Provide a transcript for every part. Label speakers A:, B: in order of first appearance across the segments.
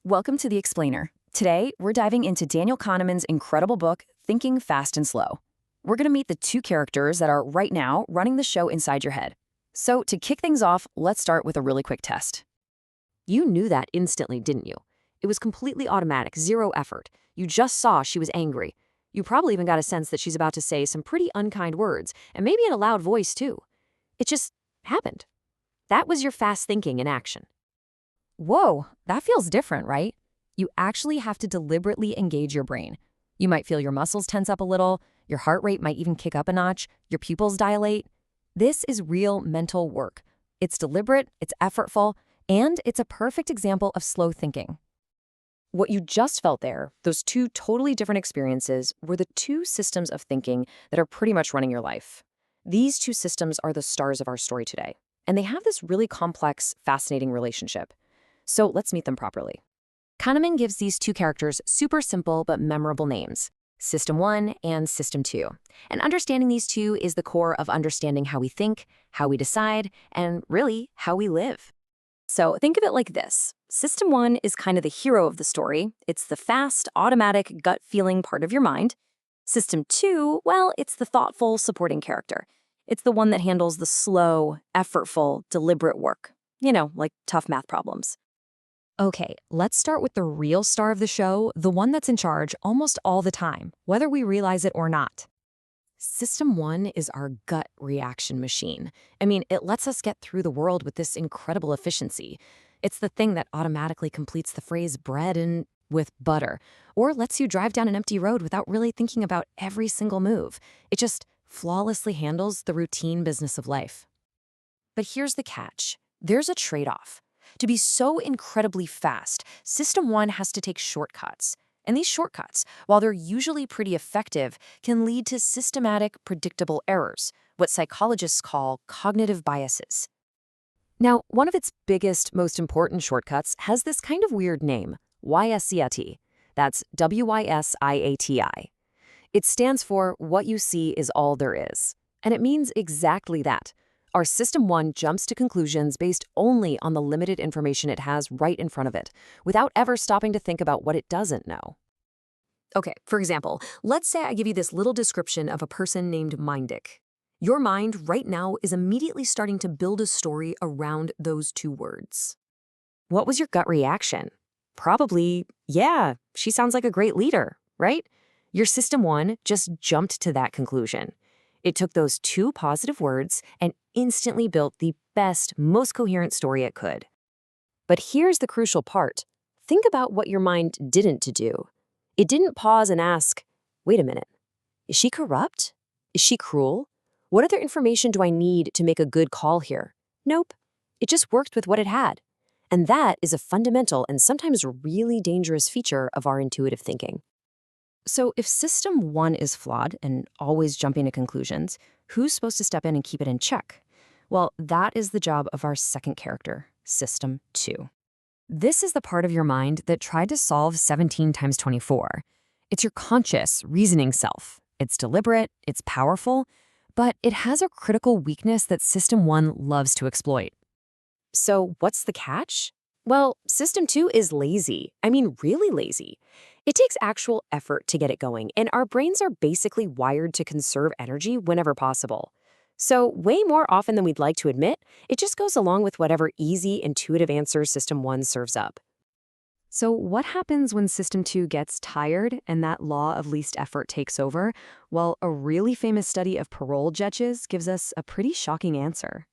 A: Welcome to The Explainer. Today, we're diving into Daniel Kahneman's incredible book, Thinking Fast and Slow. We're going to meet the two characters that are right now running the show inside your head. So to kick things off, let's start with a really quick test.
B: You knew that instantly, didn't you? It was completely automatic, zero effort. You just saw she was angry. You probably even got a sense that she's about to say some pretty unkind words, and maybe in a loud voice, too. It just happened. That was your fast thinking in action.
A: Whoa, that feels different, right? You actually have to deliberately engage your brain. You might feel your muscles tense up a little, your heart rate might even kick up a notch, your pupils dilate. This is real mental work. It's deliberate, it's effortful, and it's a perfect example of slow thinking. What you just felt there, those two totally different experiences, were the two systems of thinking that are pretty much running your life. These two systems are the stars of our story today, and they have this really complex, fascinating relationship. So let's meet them properly. Kahneman gives these two characters super simple but memorable names, System 1 and System 2. And understanding these two is the core of understanding how we think, how we decide, and really, how we live. So think of it like this. System 1 is kind of the hero of the story. It's the fast, automatic, gut-feeling part of your mind. System 2, well, it's the thoughtful, supporting character. It's the one that handles the slow, effortful, deliberate work. Like tough math problems. Okay, let's start with the real star of the show, the one that's in charge almost all the time, whether we realize it or not. System 1 is our gut reaction machine. It lets us get through the world with this incredible efficiency. It's the thing that automatically completes the phrase bread and with butter, or lets you drive down an empty road without really thinking about every single move. It just flawlessly handles the routine business of life. But here's the catch. There's a trade-off. To be so incredibly fast, System 1 has to take shortcuts. And these shortcuts, while they're usually pretty effective, can lead to systematic, predictable errors, what psychologists call cognitive biases. Now, one of its biggest, most important shortcuts has this kind of weird name, WYSIAT. That's WYSIATI. It stands for What You See Is All There Is. And it means exactly that. Our System 1 jumps to conclusions based only on the limited information it has right in front of it, without ever stopping to think about what it doesn't know. Okay, for example, let's say I give you this little description of a person named Mindic. Your mind right now is immediately starting to build a story around those two words. What was your gut reaction? Probably, yeah, she sounds like a great leader, right? Your System 1 just jumped to that conclusion. It took those two positive words and instantly built the best, most coherent story it could. But here's the crucial part. Think about what your mind didn't do. It didn't pause and ask, wait a minute, is she corrupt? Is she cruel? What other information do I need to make a good call here? Nope. It just worked with what it had. And that is a fundamental and sometimes really dangerous feature of our intuitive thinking. So if System 1 is flawed and always jumping to conclusions, who's supposed to step in and keep it in check? Well, that is the job of our second character, System 2. This is the part of your mind that tried to solve 17 times 24. It's your conscious, reasoning self. It's deliberate, it's powerful, but it has a critical weakness that System 1 loves to exploit. So what's the catch? Well, System 2 is lazy. Really lazy. It takes actual effort to get it going, and our brains are basically wired to conserve energy whenever possible. So way more often than we'd like to admit, it just goes along with whatever easy, intuitive answers System 1 serves up. So what happens when System 2 gets tired and that law of least effort takes over? Well, a really famous study of parole judges gives us a pretty shocking answer.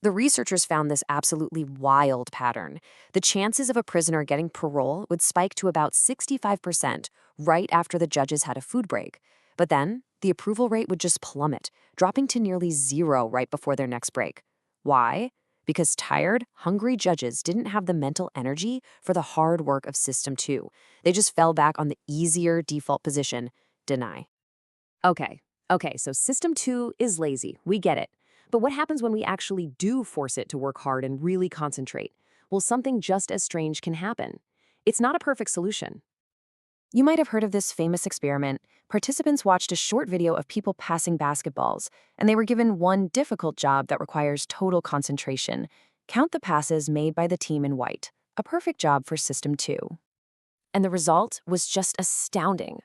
A: The researchers found this absolutely wild pattern. The chances of a prisoner getting parole would spike to about 65% right after the judges had a food break. But then, the approval rate would just plummet, dropping to nearly zero right before their next break. Why? Because tired, hungry judges didn't have the mental energy for the hard work of System 2. They just fell back on the easier default position, deny. Okay, so System 2 is lazy. We get it. But what happens when we actually do force it to work hard and really concentrate? Well, something just as strange can happen. It's not a perfect solution. You might have heard of this famous experiment. Participants watched a short video of people passing basketballs, and they were given one difficult job that requires total concentration. Count the passes made by the team in white. a perfect job for System 2.
B: And the result was just astounding.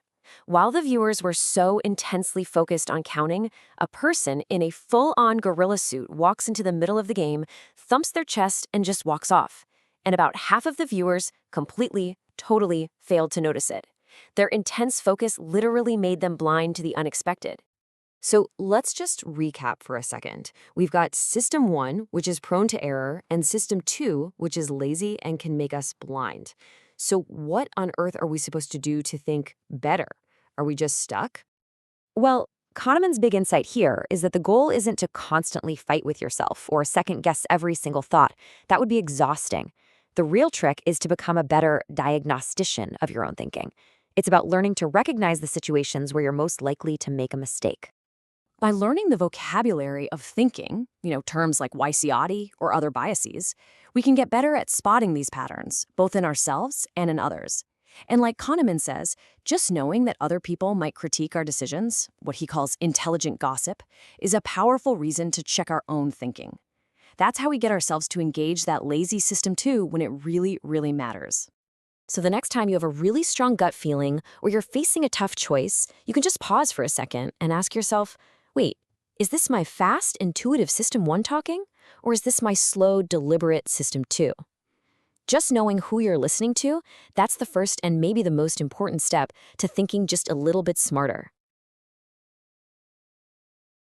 B: While the viewers were so intensely focused on counting, a person in a full-on gorilla suit walks into the middle of the game, thumps their chest, and just walks off. And about half of the viewers completely, totally failed to notice it. Their intense focus literally made them blind to the unexpected. So let's just recap for a second. We've got System 1, which is prone to error, and System 2, which is lazy and can make us blind. So what on earth are we supposed to do to think better? Are we just stuck?
A: Well, Kahneman's big insight here is that the goal isn't to constantly fight with yourself or second-guess every single thought. That would be exhausting. The real trick is to become a better diagnostician of your own thinking. It's about learning to recognize the situations where you're most likely to make a mistake. By learning the vocabulary of thinking, terms like wysiati or other biases, we can get better at spotting these patterns, both in ourselves and in others. And like Kahneman says, just knowing that other people might critique our decisions, what he calls intelligent gossip, is a powerful reason to check our own thinking. That's how we get ourselves to engage that lazy System 2 when it really, really matters.
B: So the next time you have a really strong gut feeling or you're facing a tough choice, you can just pause for a second and ask yourself, wait, is this my fast, intuitive System 1 talking? Or is this my slow, deliberate System 2? Just knowing who you're listening to, that's the first and maybe the most important step to thinking just a little bit smarter.